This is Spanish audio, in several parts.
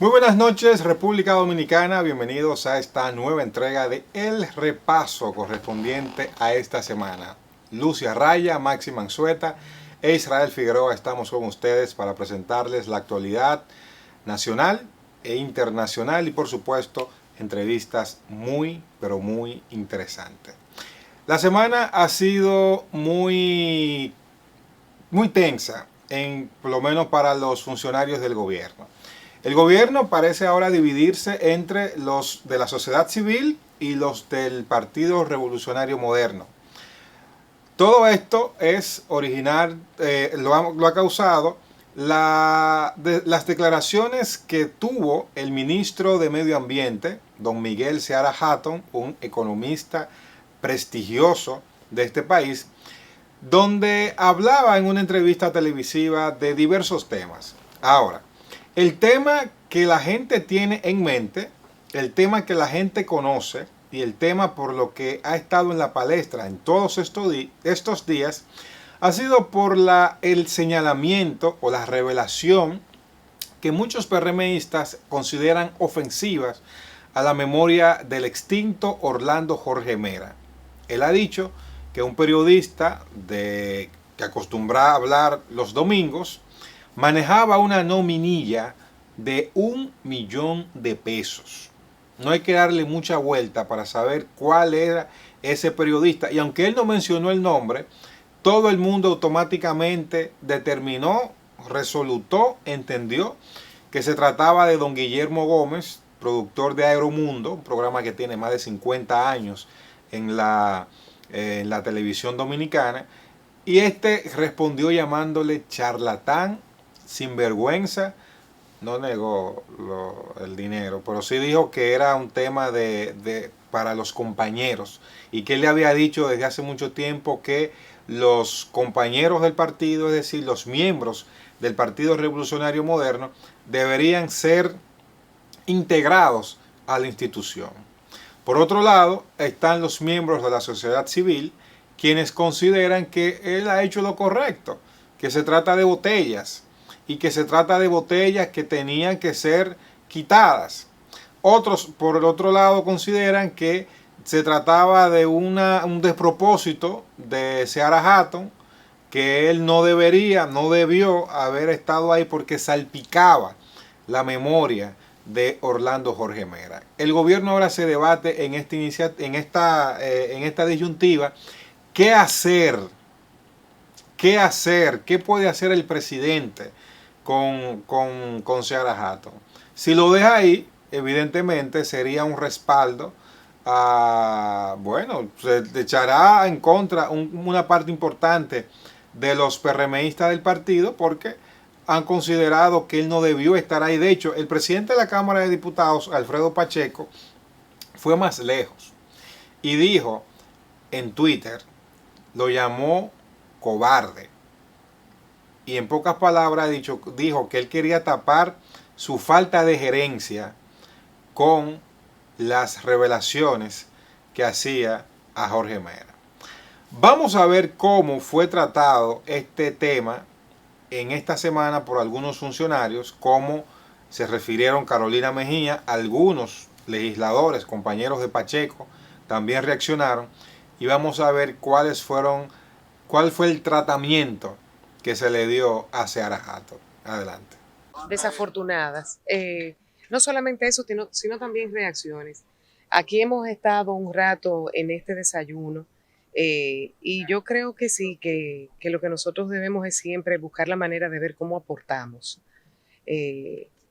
Muy buenas noches, República Dominicana. Bienvenidos a esta nueva entrega de El Repaso correspondiente a esta semana. Lucia Raya, Maxi Manzueta e Israel Figueroa estamos con ustedes para presentarles la actualidad nacional e internacional y por supuesto entrevistas muy pero muy interesantes. La semana ha sido muy tensa, por lo menos para los funcionarios del gobierno. El gobierno parece ahora dividirse entre los de la sociedad civil y los del Partido Revolucionario Moderno. Todo esto es lo ha causado las declaraciones que tuvo el ministro de Medio Ambiente, don Miguel Seara Hatton, un economista prestigioso de este país, donde hablaba en una entrevista televisiva de diversos temas. Ahora, el tema que la gente tiene en mente, el tema que la gente conoce y el tema por lo que ha estado en la palestra en todos estos días ha sido por el señalamiento o la revelación que muchos PRMistas consideran ofensivas a la memoria del extinto Orlando Jorge Mera. Él ha dicho que un periodista que acostumbra a hablar los domingos manejaba una nominilla de 1 millón de pesos. No hay que darle mucha vuelta para saber cuál era ese periodista. Y aunque él no mencionó el nombre, todo el mundo automáticamente determinó, resolutó, entendió que se trataba de don Guillermo Gómez, productor de Aeromundo, un programa que tiene más de 50 años en la televisión dominicana. Y este respondió llamándole charlatán, sinvergüenza. No negó el dinero, pero sí dijo que era un tema para los compañeros y que él le había dicho desde hace mucho tiempo que los compañeros del partido, es decir, los miembros del Partido Revolucionario Moderno, deberían ser integrados a la institución. Por otro lado, están los miembros de la sociedad civil, quienes consideran que él ha hecho lo correcto, que se trata de botellas y que se trata de botellas que tenían que ser quitadas. Otros, por el otro lado, consideran que se trataba de un despropósito de Seara Hatton, que él no debió haber estado ahí porque salpicaba la memoria de Orlando Jorge Mera. El gobierno ahora se debate en esta disyuntiva. ¿Qué hacer? ¿Qué hacer? ¿Qué puede hacer el presidente con Seara Hatton? Si lo deja ahí, evidentemente sería un respaldo se echará en contra una parte importante de los PRMistas del partido porque han considerado que él no debió estar ahí. De hecho, el presidente de la Cámara de Diputados, Alfredo Pacheco, fue más lejos y dijo en Twitter, lo llamó cobarde. Y en pocas palabras dijo que él quería tapar su falta de gerencia con las revelaciones que hacía a Jorge Mera. Vamos a ver cómo fue tratado este tema en esta semana por algunos funcionarios, cómo se refirieron Carolina Mejía, algunos legisladores, compañeros de Pacheco, también reaccionaron y vamos a ver cuál fue el tratamiento que se le dio a Seara Hatton. Adelante. Desafortunadas. No solamente eso, sino también reacciones. Aquí hemos estado un rato en este desayuno y yo creo que sí, que lo que nosotros debemos es siempre buscar la manera de ver cómo aportamos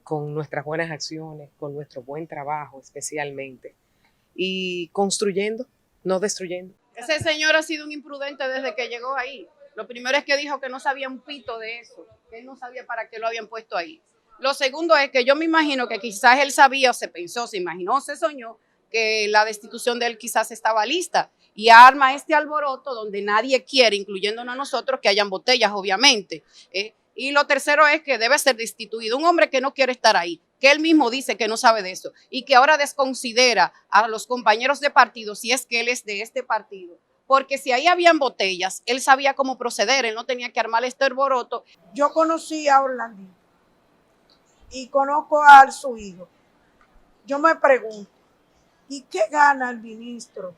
con nuestras buenas acciones, con nuestro buen trabajo especialmente, y construyendo, no destruyendo. Ese señor ha sido un imprudente desde que llegó ahí. Lo primero es que dijo que no sabía un pito de eso, que él no sabía para qué lo habían puesto ahí. Lo segundo es que yo me imagino que quizás él sabía o se pensó, se imaginó, se soñó que la destitución de él quizás estaba lista y arma este alboroto donde nadie quiere, incluyéndonos a nosotros, que hayan botellas, obviamente. Y lo tercero es que debe ser destituido un hombre que no quiere estar ahí, que él mismo dice que no sabe de eso y que ahora desconsidera a los compañeros de partido si es que él es de este partido. Porque si ahí habían botellas, él sabía cómo proceder, él no tenía que armar este alboroto. Yo conocí a Orlandito y conozco a su hijo. Yo me pregunto, ¿y qué gana el ministro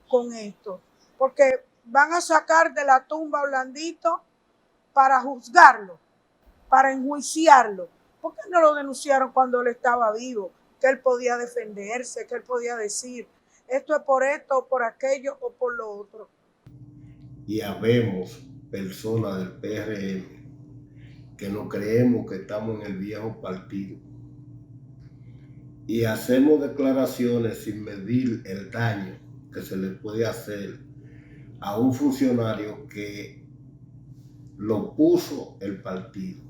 con esto? Porque van a sacar de la tumba a Orlandito para juzgarlo, para enjuiciarlo. ¿Por qué no lo denunciaron cuando él estaba vivo? Que él podía defenderse, que él podía decir, esto es por esto, o por aquello, o por lo otro. Y habemos personas del PRM que no creemos que estamos en el viejo partido y hacemos declaraciones sin medir el daño que se le puede hacer a un funcionario que lo puso el partido.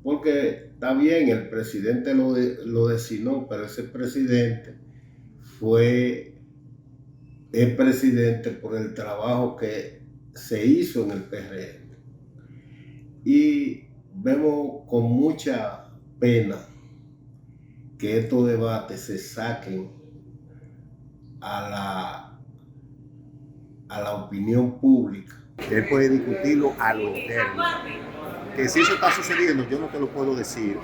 Porque está bien, el presidente lo designó, pero ese presidente es presidente por el trabajo que se hizo en el PRM. Y vemos con mucha pena que estos debates se saquen a la opinión pública. Él puede discutirlo a lo interno. Que si eso está sucediendo, yo no te lo puedo decir.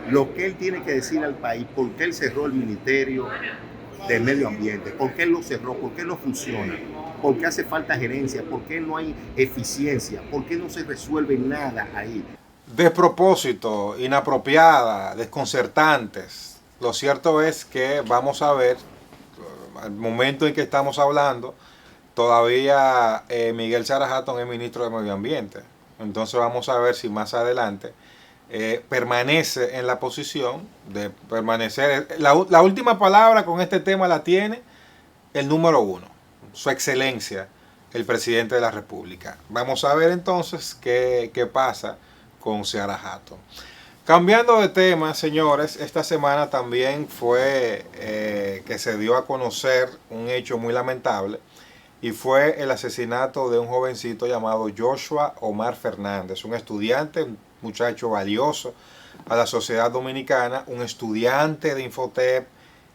Lo que él tiene que decir al país, por qué él cerró el Ministerio de Medio Ambiente, por qué él lo cerró, por qué no funciona, por qué hace falta gerencia, por qué no hay eficiencia, por qué no se resuelve nada ahí. Despropósito, inapropiada, desconcertantes. Lo cierto es que vamos a ver, al momento en que estamos hablando, todavía Miguel Sarah Hatton es ministro de Medio Ambiente. Entonces vamos a ver si más adelante permanece en la posición de permanecer. La última palabra con este tema la tiene el número 1, su excelencia, el presidente de la República. Vamos a ver entonces qué pasa con Sarah Hatton. Cambiando de tema, señores, esta semana también fue que se dio a conocer un hecho muy lamentable, y fue el asesinato de un jovencito llamado Joshua Omar Fernández, un estudiante, un muchacho valioso a la sociedad dominicana, un estudiante de Infotep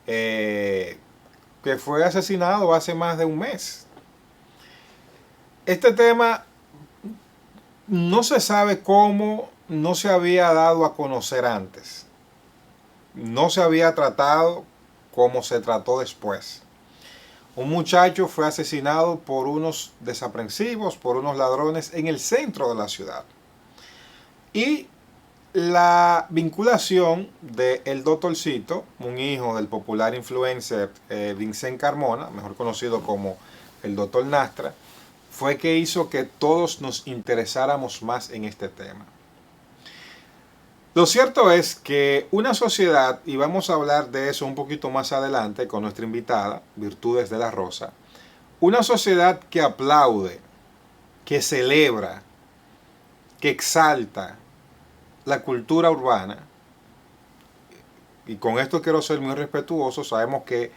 que fue asesinado hace más de un mes. Este tema no se sabe cómo no se había dado a conocer antes. No se había tratado como se trató después. Un muchacho fue asesinado por unos desaprensivos, por unos ladrones en el centro de la ciudad. Y la vinculación del doctorcito, un hijo del popular influencer Vincent Carmona, mejor conocido como el doctor Nastra, fue que hizo que todos nos interesáramos más en este tema. Lo cierto es que una sociedad, y vamos a hablar de eso un poquito más adelante con nuestra invitada, Virtudes de la Rosa, una sociedad que aplaude, que celebra, que exalta la cultura urbana, y con esto quiero ser muy respetuoso, sabemos que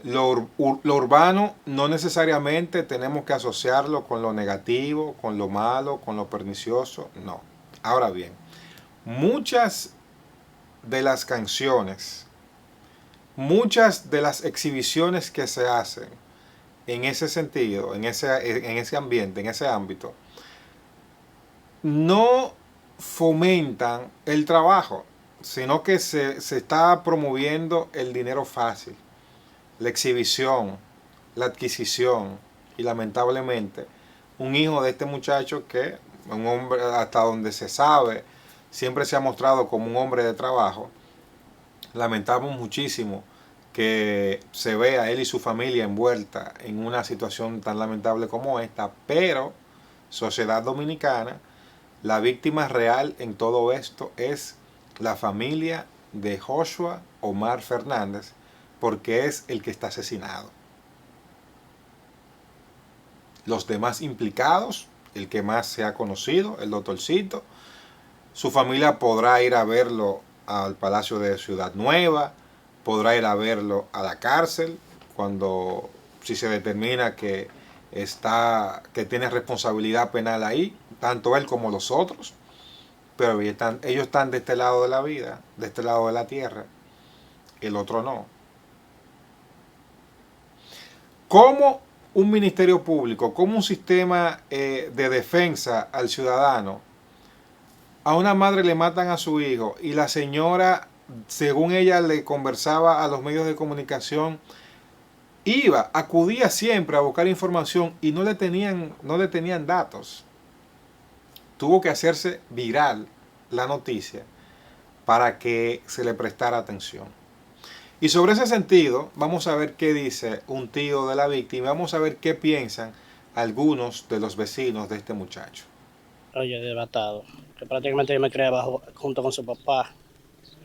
lo urbano no necesariamente tenemos que asociarlo con lo negativo, con lo malo, con lo pernicioso, no. Ahora bien, muchas de las canciones, muchas de las exhibiciones que se hacen en ese sentido, en ese ambiente, en ese ámbito, no fomentan el trabajo, sino que se está promoviendo el dinero fácil, la exhibición, la adquisición, y lamentablemente un hijo de este muchacho, que un hombre, hasta donde se sabe, siempre se ha mostrado como un hombre de trabajo. Lamentamos muchísimo que se vea él y su familia envuelta en una situación tan lamentable como esta, pero sociedad dominicana, la víctima real en todo esto es la familia de Joshua Omar Fernández, porque es el que está asesinado. Los demás implicados, el que más se ha conocido, el doctorcito, su familia podrá ir a verlo al Palacio de Ciudad Nueva, podrá ir a verlo a la cárcel, si se determina que tiene responsabilidad penal ahí, tanto él como los otros, pero ellos están de este lado de la vida, de este lado de la tierra, el otro no. ¿Cómo un ministerio público, cómo un sistema de defensa al ciudadano a una madre le matan a su hijo y la señora, según ella le conversaba a los medios de comunicación, acudía siempre a buscar información y no le tenían datos. Tuvo que hacerse viral la noticia para que se le prestara atención. Y sobre ese sentido, vamos a ver qué dice un tío de la víctima, vamos a ver qué piensan algunos de los vecinos de este muchacho. Oye, devastado, que prácticamente yo me crié junto con su papá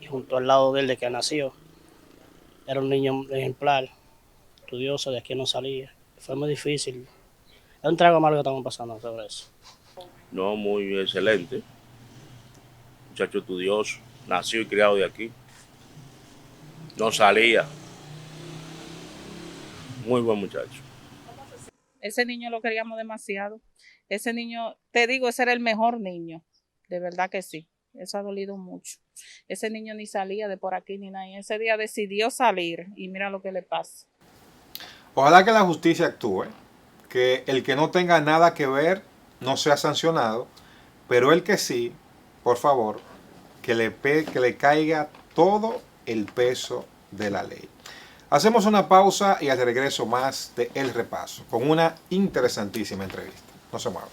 y junto al lado de él de que nació. Era un niño ejemplar, estudioso, de aquí no salía. Fue muy difícil. Es un trago amargo que estamos pasando sobre eso. No, muy excelente. Muchacho estudioso, nació y criado de aquí. No salía. Muy buen muchacho. Ese niño lo queríamos demasiado. Ese niño, te digo, ese era el mejor niño. De verdad que sí. Eso ha dolido mucho. Ese niño ni salía de por aquí ni nada. Y ese día decidió salir y mira lo que le pasa. Ojalá que la justicia actúe, que el que no tenga nada que ver no sea sancionado, pero el que sí, por favor, que le caiga todo el peso de la ley. Hacemos una pausa y al regreso más de El Repaso, con una interesantísima entrevista. No se muevan.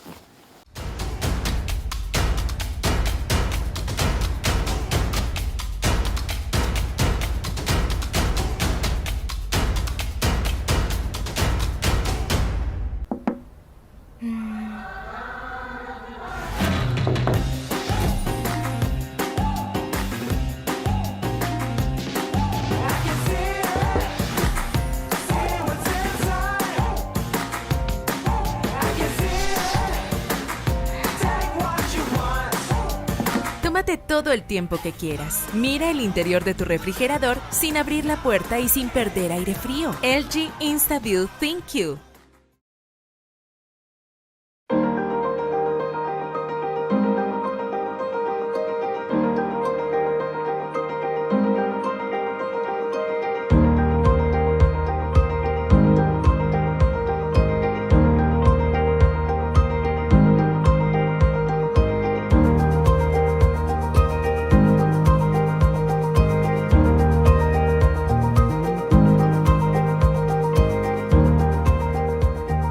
Tómate todo el tiempo que quieras. Mira el interior de tu refrigerador sin abrir la puerta y sin perder aire frío. LG InstaView ThinQ.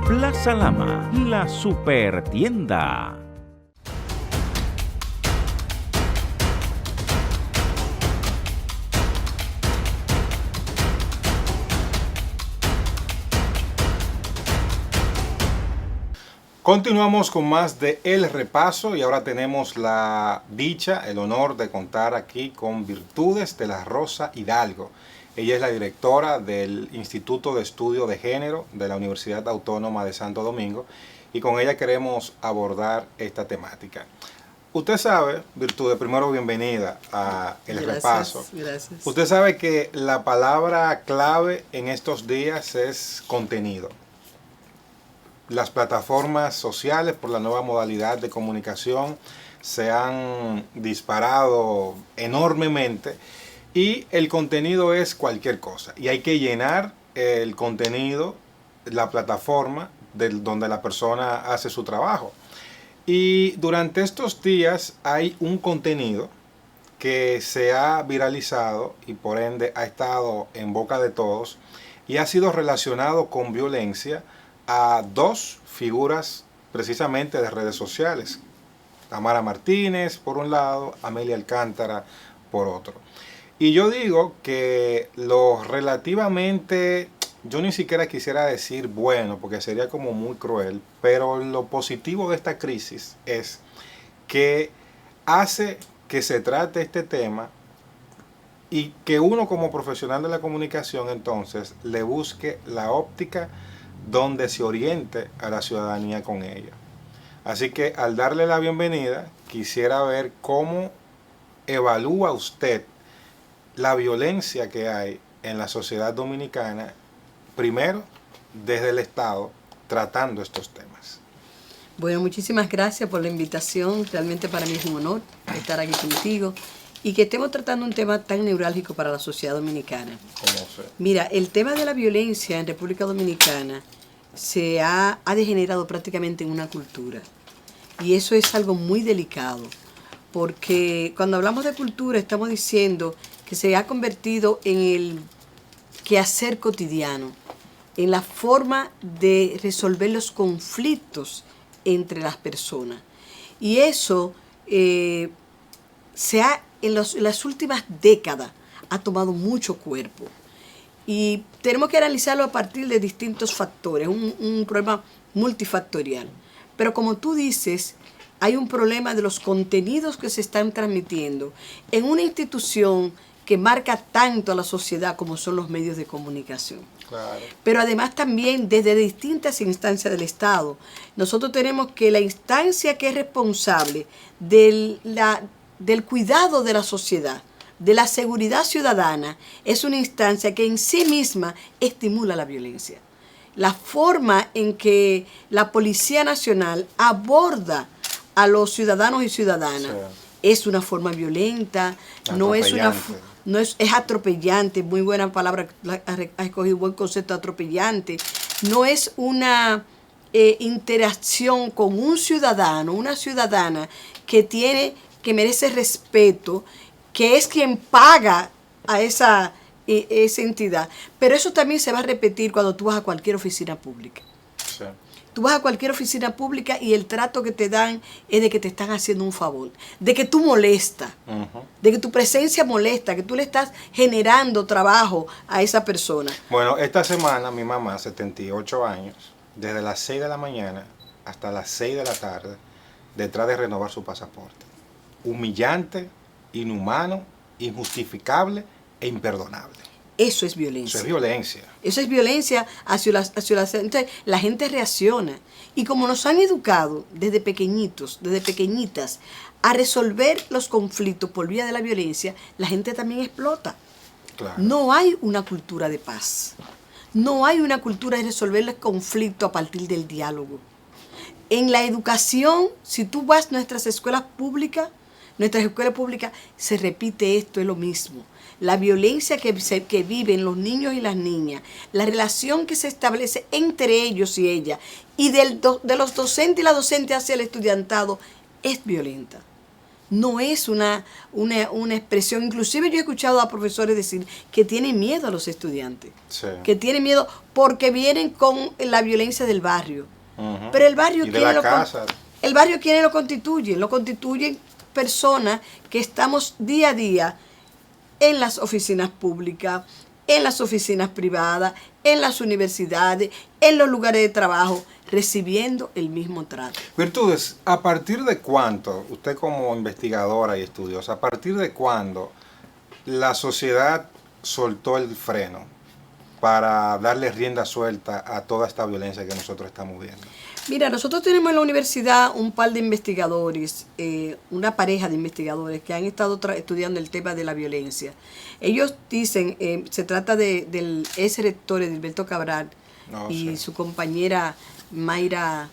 Plaza Lama, la super tienda. Continuamos con más de El Repaso y ahora tenemos la dicha, el honor de contar aquí con Virtudes de la Rosa Hidalgo. Ella es la directora del Instituto de Estudio de Género de la Universidad Autónoma de Santo Domingo y con ella queremos abordar esta temática. Usted sabe, Virtudes, primero bienvenida a El Repaso. Gracias. Usted sabe que la palabra clave en estos días es contenido. Las plataformas sociales por la nueva modalidad de comunicación se han disparado enormemente y el contenido es cualquier cosa y hay que llenar el contenido, la plataforma donde la persona hace su trabajo. Y durante estos días hay un contenido que se ha viralizado y por ende ha estado en boca de todos y ha sido relacionado con violencia a dos figuras precisamente de redes sociales. Tamara Martínez por un lado, Amelia Alcántara por otro. Y yo digo que lo relativamente, yo ni siquiera quisiera decir bueno, porque sería como muy cruel, pero lo positivo de esta crisis es que hace que se trate este tema y que uno como profesional de la comunicación entonces le busque la óptica donde se oriente a la ciudadanía con ella. Así que al darle la bienvenida, quisiera ver cómo evalúa usted la violencia que hay en la sociedad dominicana, primero desde el Estado, tratando estos temas. Bueno, muchísimas gracias por la invitación. Realmente para mí es un honor estar aquí contigo y que estemos tratando un tema tan neurálgico para la sociedad dominicana. Mira, el tema de la violencia en República Dominicana se ha degenerado prácticamente en una cultura y eso es algo muy delicado porque cuando hablamos de cultura estamos diciendo que se ha convertido en el quehacer cotidiano, en la forma de resolver los conflictos entre las personas. Y eso en las últimas décadas ha tomado mucho cuerpo. Y tenemos que analizarlo a partir de distintos factores, un problema multifactorial. Pero como tú dices, hay un problema de los contenidos que se están transmitiendo en una institución que marca tanto a la sociedad como son los medios de comunicación. Claro. Pero además también desde distintas instancias del Estado. Nosotros tenemos que la instancia que es responsable del cuidado de la sociedad, de la seguridad ciudadana, es una instancia que en sí misma estimula la violencia. La forma en que la Policía Nacional aborda a los ciudadanos y ciudadanas es una forma violenta, es atropellante, muy buena palabra, has escogido un buen concepto, atropellante. No es una interacción con un ciudadano, una ciudadana que merece respeto, que es quien paga a esa entidad. Pero eso también se va a repetir cuando tú vas a cualquier oficina pública. Sí. Tú vas a cualquier oficina pública y el trato que te dan es de que te están haciendo un favor, de que tú molestas, de que tu presencia molesta, que tú le estás generando trabajo a esa persona. Bueno, esta semana mi mamá, 78 años, desde las 6 de la mañana hasta las 6 de la tarde, detrás de renovar su pasaporte. Humillante, inhumano, injustificable e imperdonable. Eso es violencia. Eso es violencia. Eso es violencia hacia entonces, la gente reacciona. Y como nos han educado desde pequeñitos, desde pequeñitas, a resolver los conflictos por vía de la violencia, la gente también explota. Claro. No hay una cultura de paz. No hay una cultura de resolver los conflictos a partir del diálogo. En la educación, si tú vas a nuestras escuelas públicas, se repite esto, es lo mismo. La violencia que viven los niños y las niñas, la relación que se establece entre ellos y ellas, y de los docentes y la docente hacia el estudiantado, es violenta. No es una expresión. Inclusive yo he escuchado a profesores decir que tienen miedo a los estudiantes. Sí. Que tienen miedo porque vienen con la violencia del barrio. Pero el barrio, el barrio, ¿quiénes lo constituyen? Lo constituyen personas que estamos día a día en las oficinas públicas, en las oficinas privadas, en las universidades, en los lugares de trabajo, recibiendo el mismo trato. Virtudes, ¿a partir de cuánto, usted como investigadora y estudiosa, a partir de cuándo la sociedad soltó el freno para darle rienda suelta a toda esta violencia que nosotros estamos viendo? Mira, nosotros tenemos en la universidad un par de investigadores, una pareja de investigadores que han estado estudiando el tema de la violencia. Ellos dicen, se trata del ex rector Edilberto Cabral y su compañera Mayra,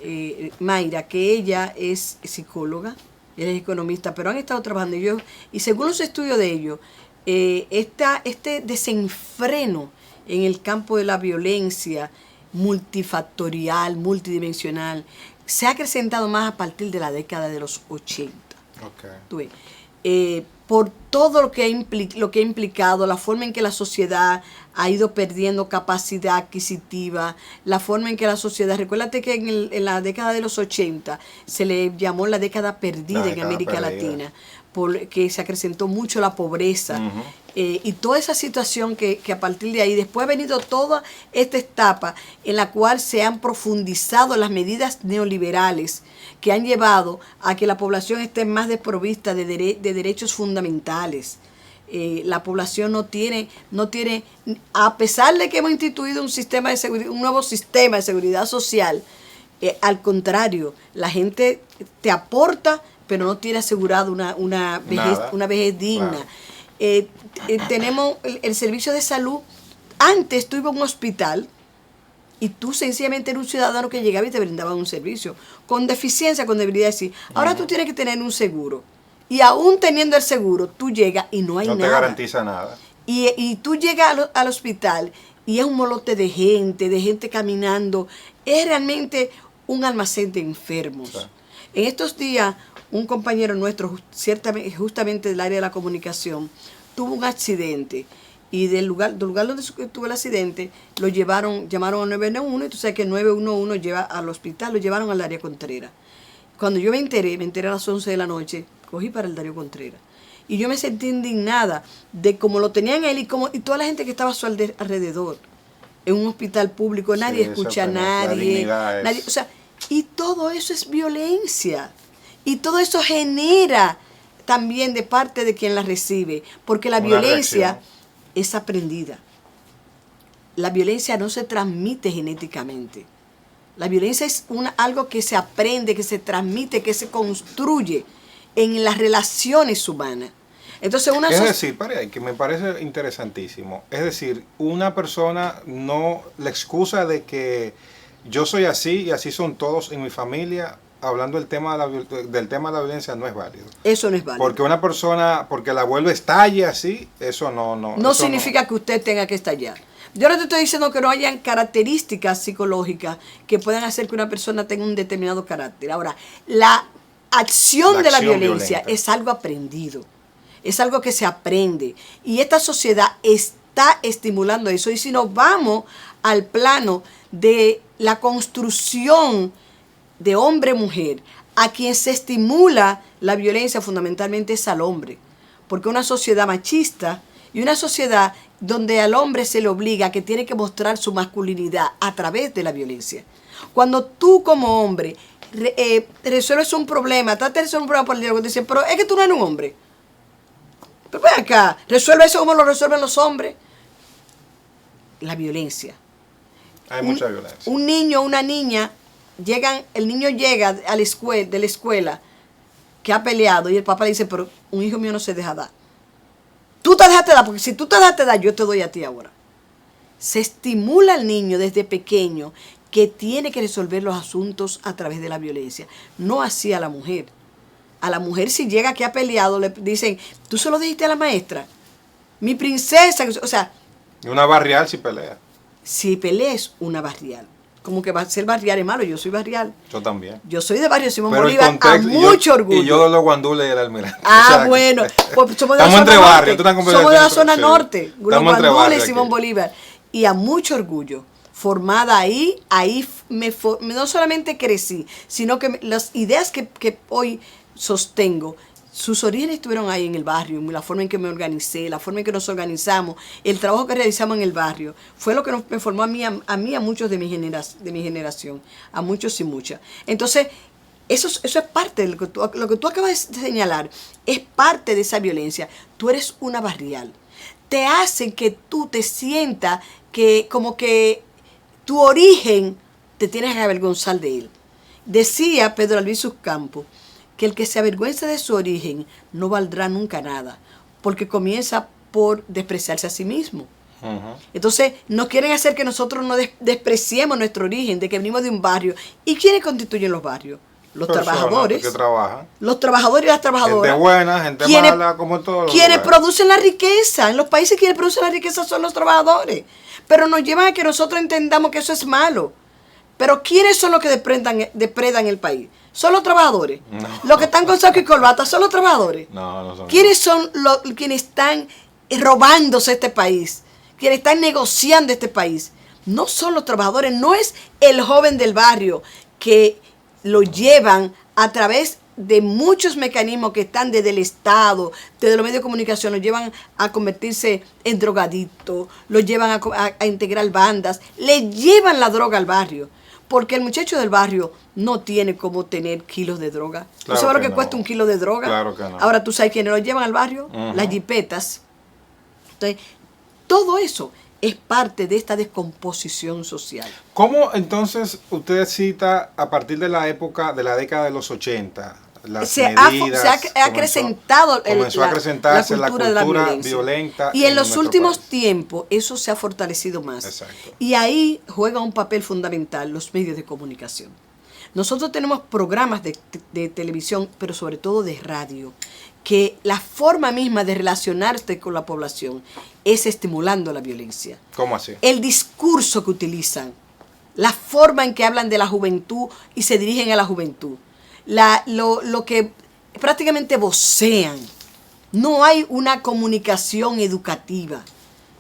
que ella es psicóloga, ella es economista, pero han estado trabajando ellos, y según los estudios de ellos, este desenfreno en el campo de la violencia multifactorial, multidimensional, se ha acrecentado más a partir de la década de los 80. Por todo lo que ha implicado, la forma en que la sociedad ha ido perdiendo capacidad adquisitiva, la forma en que la sociedad, recuérdate que en la década de los 80 se le llamó la década perdida en América Latina, porque se acrecentó mucho la pobreza, y toda esa situación que a partir de ahí, después ha venido toda esta etapa en la cual se han profundizado las medidas neoliberales que han llevado a que la población esté más desprovista de derechos fundamentales. La población no tiene, a pesar de que hemos instituido un nuevo sistema de seguridad social, al contrario, la gente te aporta, pero no tiene asegurado una vejez digna. Claro. Tenemos el servicio de salud. Antes tú ibas a un hospital y tú sencillamente eras un ciudadano que llegaba y te brindaban un servicio con deficiencia, con debilidad. Sí. Ahora tú tienes que tener un seguro. Y aún teniendo el seguro, tú llegas y no hay nada. No te garantiza nada. Y tú llegas al hospital y es un molote de gente caminando. Es realmente un almacén de enfermos. Sí. En estos días, un compañero nuestro, ciertamente, justamente del área de la comunicación, tuvo un accidente y del lugar donde tuvo el accidente, llamaron a 911 y tú sabes que 911 lleva al hospital, lo llevaron al Darío Contreras. Cuando yo me enteré a las 11 de la noche, cogí para el Darío Contreras. Y yo me sentí indignada de cómo lo tenían él y toda la gente que estaba a su alrededor. En un hospital público, nadie escucha a nadie. O sea, y todo eso es violencia. Y todo eso genera también de parte de quien la recibe. Porque la violencia es aprendida. La violencia no se transmite genéticamente. La violencia es algo que se aprende, que se transmite, que se construye en las relaciones humanas. Entonces es decir, que me parece interesantísimo. Es decir, una persona no, la excusa de que yo soy así y así son todos en mi familia, hablando del tema de la violencia, no es válido. Eso no es válido. Porque una persona, porque la vuelve estalle así, eso no. No significa que usted tenga que estallar. Yo no te estoy diciendo que no hayan características psicológicas que puedan hacer que una persona tenga un determinado carácter. Ahora, la acción de la violencia es algo aprendido. Es algo que se aprende. Y esta sociedad está estimulando eso. Y si nos vamos al plano de la construcción de hombre-mujer, a quien se estimula la violencia fundamentalmente es al hombre. Porque una sociedad machista y una sociedad donde al hombre se le obliga que tiene que mostrar su masculinidad a través de la violencia. Cuando tú como hombre resuelves un problema, tratas de resolver un problema por el diálogo, te dicen, pero es que tú no eres un hombre. Pero ven acá, resuelve eso como lo resuelven los hombres. La violencia. Hay mucha violencia. Un niño o una niña, el niño llega de la escuela que ha peleado y el papá le dice, pero un hijo mío no se deja dar. Tú te dejaste dar, porque si tú te dejaste dar, yo te doy a ti ahora. Se estimula al niño desde pequeño que tiene que resolver los asuntos a través de la violencia. No así a la mujer. A la mujer, si llega que ha peleado, le dicen, tú se lo dijiste a la maestra. Mi princesa, o sea. Una barrial si pelea. Si pelea es una barrial. Como que va a ser barrial es malo, yo soy barrial. Yo también. Yo soy de Barrio Simón Bolívar, a mucho orgullo. Y yo de los guandules y el almirante. Ah, o sea, bueno, pues somos de la zona norte. Barrios, somos de la zona norte, los guandules y Simón Bolívar. Y a mucho orgullo. Formada ahí no solamente crecí, sino que las ideas que hoy sostengo, sus orígenes estuvieron ahí en el barrio, la forma en que me organicé, la forma en que nos organizamos, el trabajo que realizamos en el barrio, fue lo que me formó a mí, a muchos de mi generación, a muchos y muchas. Entonces, eso es parte de lo que tú acabas de señalar, es parte de esa violencia. Tú eres una barrial. Te hacen que tú te sientas que como que tu origen te tienes que avergonzar de él. Decía Pedro Albizu Campos que el que se avergüenza de su origen no valdrá nunca nada, porque comienza por despreciarse a sí mismo. Entonces, nos quieren hacer que nosotros no despreciemos nuestro origen, de que venimos de un barrio. ¿Y quiénes constituyen los barrios? Los trabajadores. Que trabajan. Los trabajadores y las trabajadoras. Gente buena, gente mala, como todos. Quienes producen la riqueza. En los países quienes producen la riqueza son los trabajadores. Pero nos llevan a que nosotros entendamos que eso es malo. Pero ¿quiénes son los que depredan el país? ¿Son los trabajadores? No. Los que están con saco y corbata son los trabajadores. No son. ¿Quiénes son quienes están robándose este país? Quienes están negociando este país. No son los trabajadores, no es el joven del barrio que lo llevan a través de muchos mecanismos que están desde el Estado, desde los medios de comunicación, lo llevan a convertirse en drogadicto, lo llevan a integrar bandas, le llevan la droga al barrio. Porque el muchacho del barrio no tiene cómo tener kilos de droga. ¿Tú sabes lo que cuesta un kilo de droga? Claro que no. Ahora, ¿tú sabes quiénes lo llevan al barrio? Las jipetas. Entonces, todo eso es parte de esta descomposición social. ¿Cómo entonces usted cita a partir de la época, de la década de los 80, las medidas, se ha acrecentado comenzó a acrecentarse la cultura violenta? Y en los últimos tiempos eso se ha fortalecido más. Exacto. Y ahí juega un papel fundamental los medios de comunicación. Nosotros tenemos programas de televisión, pero sobre todo de radio, que la forma misma de relacionarte con la población es estimulando la violencia. ¿Cómo así? El discurso que utilizan, la forma en que hablan de la juventud y se dirigen a la juventud, lo que prácticamente vocean. No hay una comunicación educativa.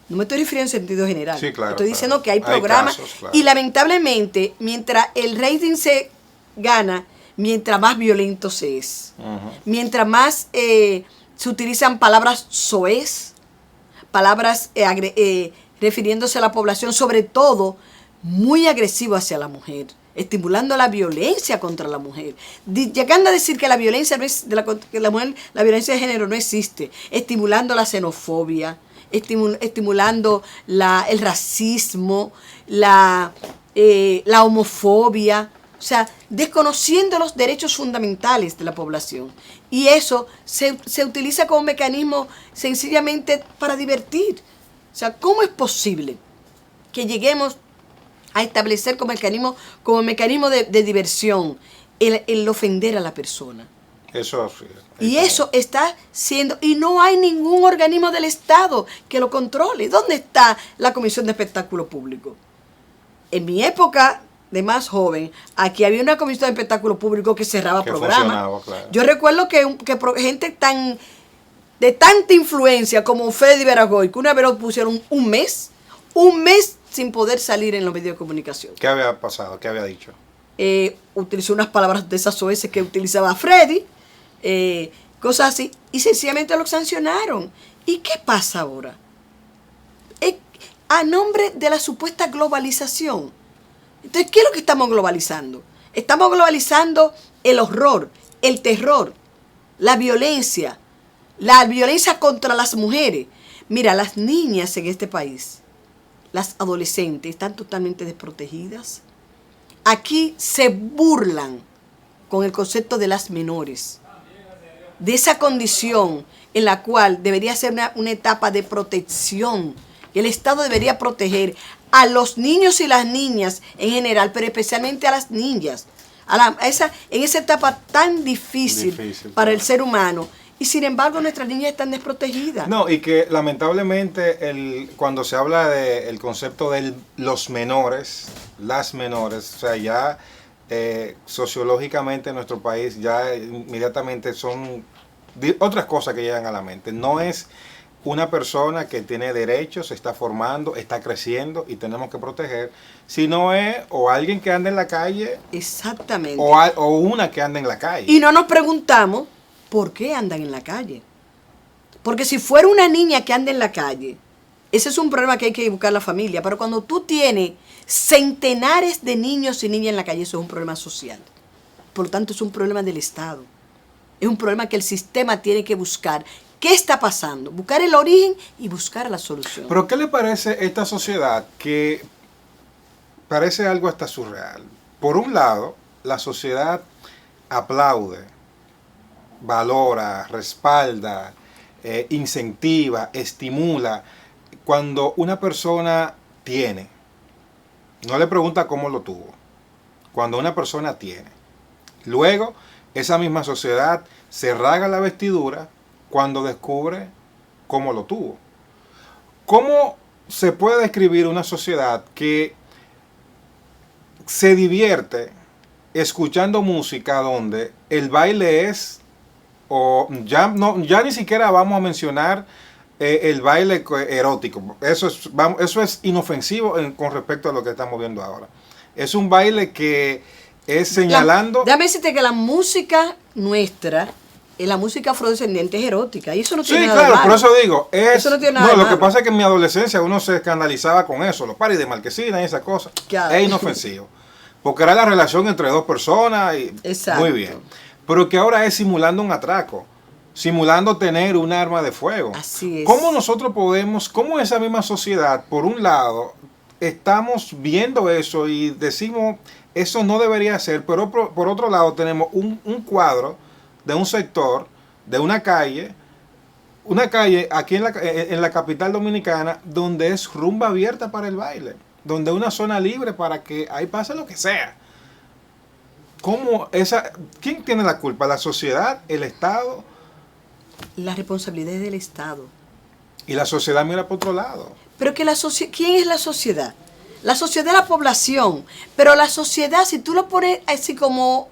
No me estoy refiriendo en sentido general. Sí, claro, estoy diciendo claro. que hay programas. Casos, claro. Y lamentablemente, mientras el rating se gana, mientras más violento se es. Mientras más se utilizan palabras soez, palabras refiriéndose a la población, sobre todo muy agresivo hacia la mujer, estimulando la violencia contra la mujer, llegando a decir que la violencia no es que la mujer, la violencia de género no existe, estimulando la xenofobia, estimulando el racismo, la homofobia, o sea, desconociendo los derechos fundamentales de la población. Y eso se utiliza como mecanismo sencillamente para divertir. O sea, ¿cómo es posible que lleguemos a establecer como mecanismo de diversión el ofender a la persona? Eso sí. Y eso está siendo, y no hay ningún organismo del Estado que lo controle. ¿Dónde está la Comisión de Espectáculo Público? En mi época de más joven, aquí había una Comisión de Espectáculo Público que cerraba programas. Claro. Yo recuerdo que gente de tanta influencia como Freddy Veragoy, que una vez lo pusieron un mes sin poder salir en los medios de comunicación. ¿Qué había pasado? ¿Qué había dicho? Utilizó unas palabras de esas soeces que utilizaba Freddy, cosas así, y sencillamente lo sancionaron. ¿Y qué pasa ahora? A nombre de la supuesta globalización. Entonces, ¿qué es lo que estamos globalizando? Estamos globalizando el horror, el terror, la violencia contra las mujeres. Mira, las niñas en este país, las adolescentes, están totalmente desprotegidas. Aquí se burlan con el concepto de las menores, de esa condición en la cual debería ser una etapa de protección. El Estado debería proteger a los niños y las niñas en general, pero especialmente a las niñas, en esa etapa tan difícil para el ser humano. Y sin embargo nuestras niñas están desprotegidas. No, y que lamentablemente cuando se habla del concepto de los menores, las menores, o sea, ya sociológicamente en nuestro país ya inmediatamente son otras cosas que llegan a la mente. No es una persona que tiene derechos, se está formando, está creciendo y tenemos que proteger, sino es o alguien que anda en la calle. Exactamente. O una que anda en la calle. Y no nos preguntamos por qué andan en la calle. Porque si fuera una niña que anda en la calle, ese es un problema que hay que buscar la familia. Pero cuando tú tienes centenares de niños y niñas en la calle, eso es un problema social. Por lo tanto, es un problema del Estado. Es un problema que el sistema tiene que buscar. ¿Qué está pasando? Buscar el origen y buscar la solución. Pero ¿qué le parece esta sociedad que parece algo hasta surreal? Por un lado, la sociedad aplaude, valora, respalda, incentiva, estimula cuando una persona tiene. No le pregunta cómo lo tuvo. Cuando una persona tiene. Luego, esa misma sociedad se rasga la vestidura cuando descubre cómo lo tuvo. ¿Cómo se puede describir una sociedad que se divierte escuchando música donde el baile es, ya ni siquiera vamos a mencionar el baile erótico? Eso es inofensivo con respecto a lo que estamos viendo ahora. Es un baile que es señalando. Déjame decirte que la música nuestra, la música afrodescendiente, es erótica. Y eso no tiene nada de malo. Sí, claro, por eso digo. Eso no tiene nada de lo malo. que pasa es que en mi adolescencia uno se escandalizaba con eso, los paris de marquesina y esas cosas. Claro. Es inofensivo. Porque era la relación entre dos personas y exacto. Muy bien. Pero que ahora es simulando un atraco, simulando tener un arma de fuego. Así es. ¿Cómo nosotros podemos, cómo esa misma sociedad, por un lado, estamos viendo eso y decimos, eso no debería ser, pero por otro lado tenemos un cuadro de un sector, de una calle aquí en la capital dominicana, donde es rumba abierta para el baile, donde es una zona libre para que ahí pase lo que sea? ¿Quién tiene la culpa? ¿La sociedad? ¿El Estado? La responsabilidad es del Estado. Y la sociedad mira por otro lado. Pero que ¿quién es la sociedad? La sociedad es la población. Pero la sociedad, si tú lo pones así como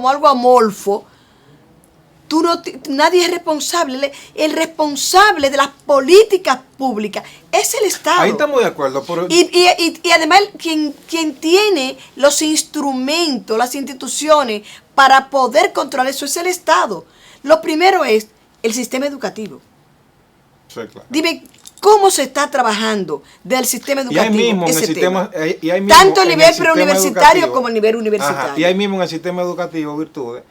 algo amorfo, Nadie es responsable. El responsable de las políticas públicas es el Estado. Ahí estamos de acuerdo. Pero... Y además quien tiene los instrumentos, las instituciones para poder controlar eso es el Estado. Lo primero es el sistema educativo. Sí, claro. Dime, ¿cómo se está trabajando del sistema educativo? Y ahí mismo, ese en el sistema, tema? Tanto a nivel preuniversitario como a nivel universitario. Ajá, y ahí mismo en el sistema educativo, Virtudes,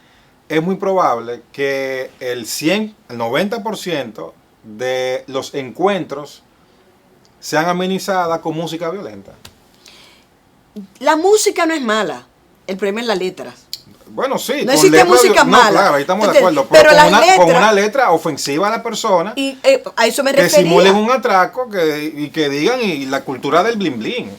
es muy probable que el 90% de los encuentros sean amenizadas con música violenta. La música no es mala, el problema es la letra. Bueno, sí. No existe música mala. Claro, ahí estamos de acuerdo. Pero con una letra ofensiva a la persona. Y a eso me refería. Que simulen un atraco y que digan y la cultura del blin blin.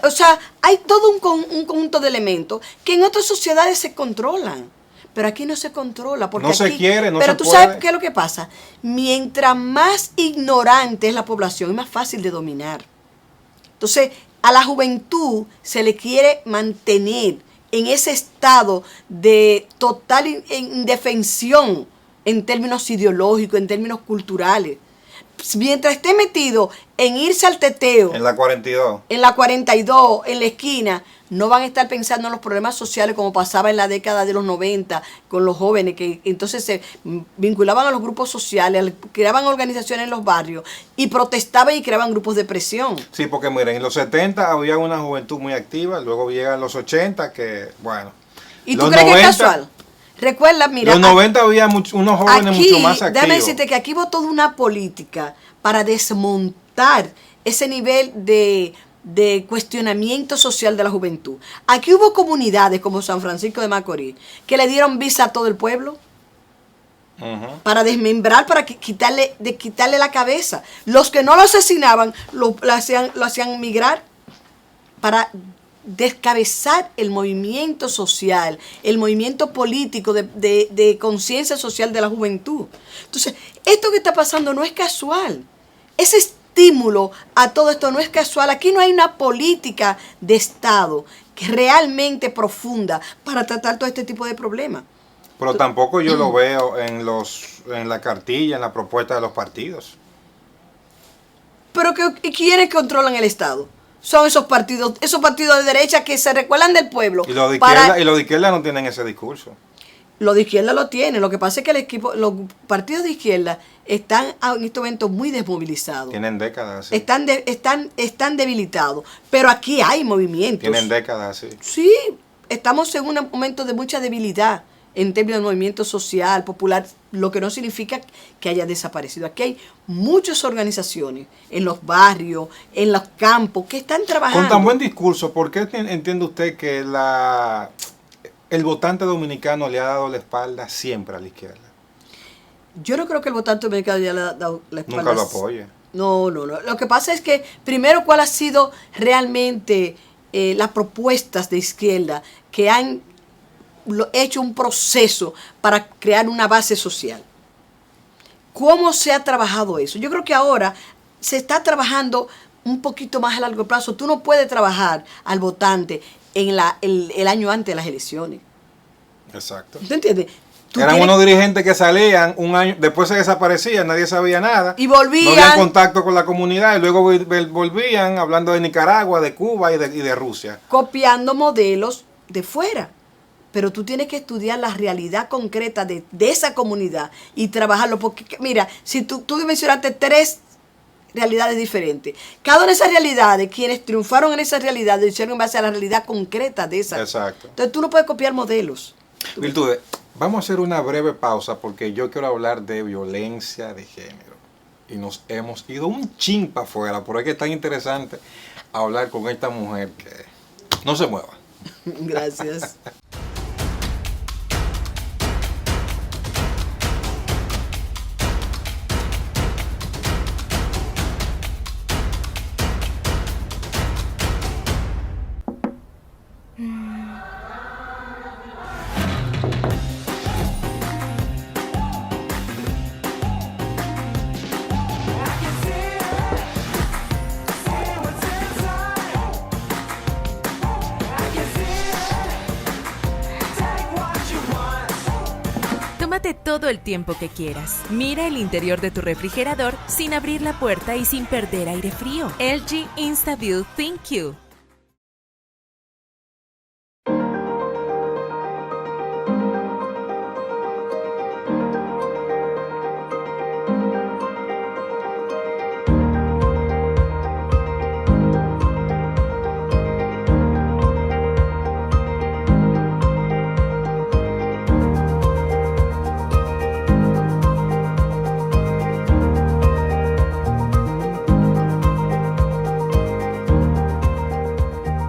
O sea, hay todo un conjunto de elementos que en otras sociedades se controlan. Pero aquí no se controla. Porque no se aquí, quiere, no pero se tú puede. sabes qué es lo que pasa. Mientras más ignorante es la población, es más fácil de dominar. Entonces, a la juventud se le quiere mantener en ese estado de total indefensión en términos ideológicos, en términos culturales. Mientras esté metido en irse al teteo, en la 42, en la 42, en la esquina, no van a estar pensando en los problemas sociales como pasaba en la década de los 90 con los jóvenes que entonces se vinculaban a los grupos sociales, creaban organizaciones en los barrios y protestaban y creaban grupos de presión. Sí, porque miren, en los 70 había una juventud muy activa, luego llegan los 80 que, bueno. ¿Y tú crees que es casual? Recuerda, mira. En los 90 había unos jóvenes aquí, mucho más activos. Déjame decirte que aquí hubo toda una política para desmontar ese nivel de cuestionamiento social de la juventud. Aquí hubo comunidades como San Francisco de Macorís que le dieron visa a todo el pueblo para desmembrar, para quitarle la cabeza. Los que no lo asesinaban lo hacían migrar para descabezar el movimiento social, el movimiento político de conciencia social de la juventud. Entonces, esto que está pasando no es casual. Ese estímulo a todo esto no es casual. Aquí no hay una política de Estado que realmente profunda para tratar todo este tipo de problemas. Pero tampoco yo lo veo en la cartilla, en la propuesta de los partidos. Pero ¿quiénes controlan el Estado? Son esos partidos de derecha que se recuerdan del pueblo. Y los de izquierda no tienen ese discurso. Los de izquierda lo tienen. Lo que pasa es que los partidos de izquierda están en estos momentos muy desmovilizados. Tienen décadas. Sí. Están debilitados. Pero aquí hay movimientos. Tienen décadas, sí. Sí, estamos en un momento de mucha debilidad en términos de movimiento social, popular, lo que no significa que haya desaparecido. Aquí hay muchas organizaciones en los barrios, en los campos, que están trabajando. Con tan buen discurso, ¿por qué entiende usted que el votante dominicano le ha dado la espalda siempre a la izquierda? Yo no creo que el votante dominicano le haya dado la espalda. Nunca lo apoye. No. Lo que pasa es que, primero, ¿cuál ha sido realmente las propuestas de izquierda que han hecho un proceso para crear una base social? ¿Cómo se ha trabajado eso? Yo creo que ahora se está trabajando un poquito más a largo plazo. Tú no puedes trabajar al votante en el año antes de las elecciones. Exacto. ¿Tú entiendes? Eran unos dirigentes que salían un año, después se desaparecían, nadie sabía nada. Y volvían. No había contacto con la comunidad y luego volvían hablando de Nicaragua, de Cuba y de Rusia. Copiando modelos de fuera. Pero tú tienes que estudiar la realidad concreta de esa comunidad y trabajarlo. Porque, mira, si tú mencionaste 3 realidades diferentes. Cada una de esas realidades, quienes triunfaron en esas realidades, lo hicieron en base a la realidad concreta de esa. Exacto. Entonces tú no puedes copiar modelos. Virtudes, vamos a hacer una breve pausa porque yo quiero hablar de violencia de género. Y nos hemos ido un chin para afuera, pero es que es tan interesante hablar con esta mujer que no se mueva. Gracias. Tómate todo el tiempo que quieras. Mira el interior de tu refrigerador sin abrir la puerta y sin perder aire frío. LG InstaView ThinQ.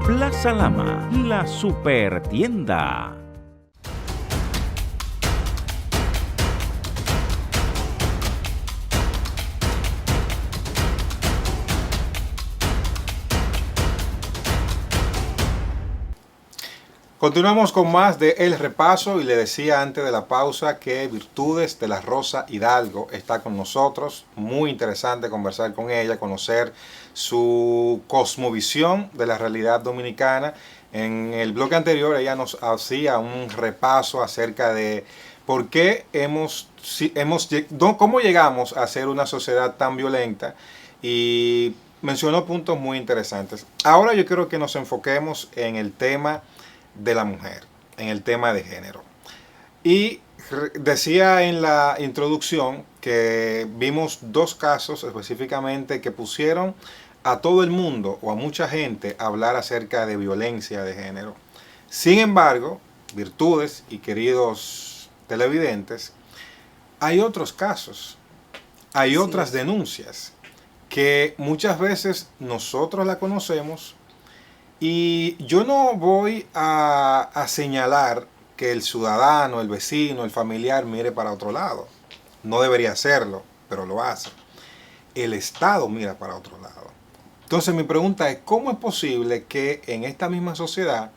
Plaza Lama, la super tienda. Continuamos con más de El Repaso y le decía antes de la pausa que Virtudes de la Rosa Hidalgo está con nosotros. Muy interesante conversar con ella, conocer su cosmovisión de la realidad dominicana. En el bloque anterior ella nos hacía un repaso acerca de por qué cómo llegamos a ser una sociedad tan violenta y mencionó puntos muy interesantes. Ahora yo quiero que nos enfoquemos en el tema de la mujer, en el tema de género. Y decía en la introducción que vimos dos casos específicamente que pusieron a todo el mundo o a mucha gente a hablar acerca de violencia de género. Sin embargo, Virtudes y queridos televidentes, hay otros casos, hay otras denuncias que muchas veces nosotros la conocemos. Y yo no voy a señalar que el ciudadano, el vecino, el familiar mire para otro lado. No debería hacerlo, pero lo hace. El Estado mira para otro lado. Entonces mi pregunta es, ¿cómo es posible que en esta misma sociedad,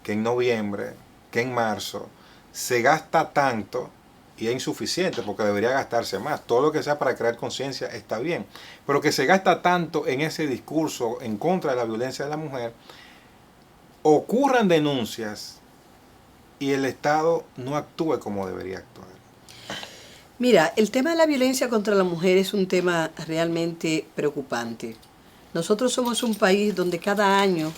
que en noviembre, que en marzo, se gasta tanto y es insuficiente porque debería gastarse más? Todo lo que sea para crear conciencia está bien, pero que se gasta tanto en ese discurso en contra de la violencia de la mujer, ocurran denuncias y el Estado no actúe como debería actuar. Mira, el tema de la violencia contra la mujer es un tema realmente preocupante. Nosotros somos un país donde cada año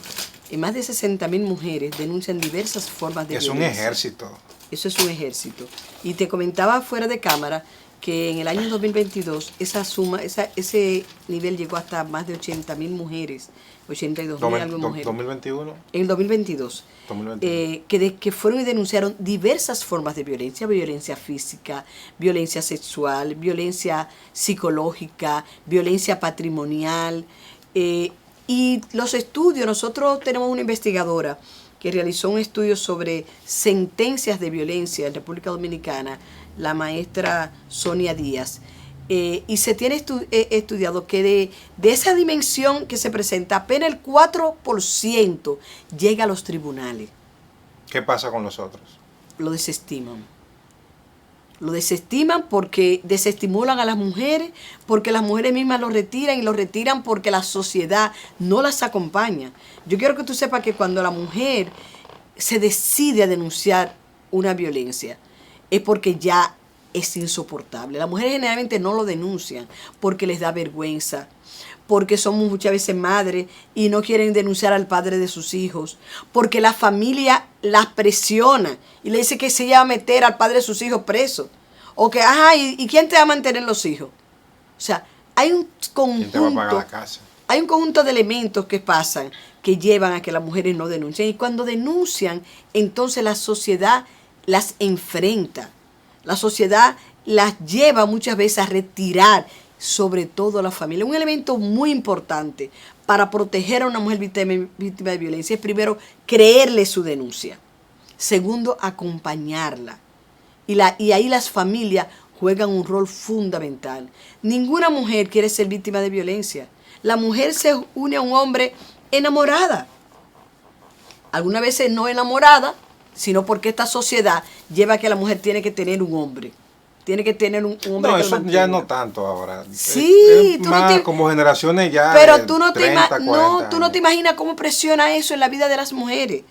más de 60.000 mujeres denuncian diversas formas de violencia. Es un ejército. Eso es un ejército. Y te comentaba fuera de cámara que en el año 2022 ese nivel llegó hasta más de 80.000 mujeres. 82.000 algo mujeres. 2021. En el 2022. Que fueron y denunciaron diversas formas de violencia: violencia física, violencia sexual, violencia psicológica, violencia patrimonial. Y los estudios, nosotros tenemos una investigadora que realizó un estudio sobre sentencias de violencia en República Dominicana, la maestra Sonia Díaz. Y se tiene estudiado que de esa dimensión que se presenta, apenas el 4% llega a los tribunales. ¿Qué pasa con los otros? Lo desestiman. Lo desestiman porque desestimulan a las mujeres, porque las mujeres mismas lo retiran y lo retiran porque la sociedad no las acompaña. Yo quiero que tú sepas que cuando la mujer se decide a denunciar una violencia, es porque ya es insoportable. Las mujeres generalmente no lo denuncian porque les da vergüenza, porque son muchas veces madres y no quieren denunciar al padre de sus hijos, porque la familia las presiona y le dice que se va a meter al padre de sus hijos preso, o que, ¿y quién te va a mantener los hijos? O sea, hay un conjunto, ¿quién te va a pagar la casa? Hay un conjunto de elementos que pasan que llevan a que las mujeres no denuncien, y cuando denuncian, entonces la sociedad las enfrenta. La sociedad las lleva muchas veces a retirar, sobre todo a la familia. Un elemento muy importante para proteger a una mujer víctima de violencia es, primero, creerle su denuncia. Segundo, acompañarla. Y ahí las familias juegan un rol fundamental. Ninguna mujer quiere ser víctima de violencia. La mujer se une a un hombre enamorada. Algunas veces no enamorada, sino porque esta sociedad lleva a que la mujer tiene que tener un hombre. Tiene que tener un hombre. No, que eso ya no tanto ahora. Sí, es más como generaciones ya. Pero tú no, 30, tú no te imaginas cómo presiona eso en la vida de las mujeres.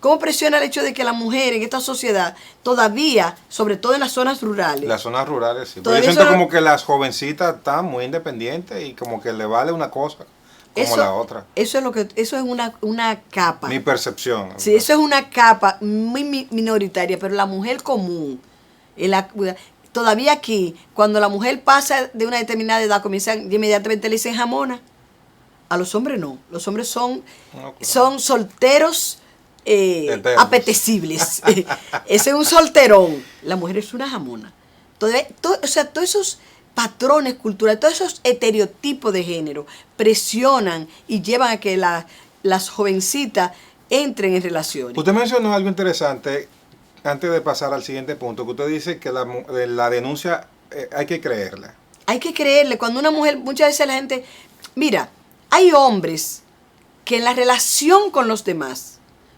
¿Cómo presiona el hecho de que la mujer en esta sociedad todavía, sobre todo en las zonas rurales? Las zonas rurales, sí. Pero yo Todavía siento son- como que las jovencitas están muy independientes y como que le vale una cosa como la otra. Eso es una capa. Mi percepción. Sí, eso es una capa muy minoritaria, pero la mujer común, todavía aquí, cuando la mujer pasa de una determinada edad, comienzan inmediatamente le dicen jamona. A los hombres no. Los hombres son solteros apetecibles. Ese es un solterón. La mujer es una jamona. O sea, todos esos patrones culturales, todos esos estereotipos de género presionan y llevan a que las jovencitas entren en relaciones. Usted mencionó algo interesante antes de pasar al siguiente punto, que usted dice que la denuncia hay que creerla. Hay que creerle. Cuando una mujer, muchas veces la gente... Mira, hay hombres que en la relación con los demás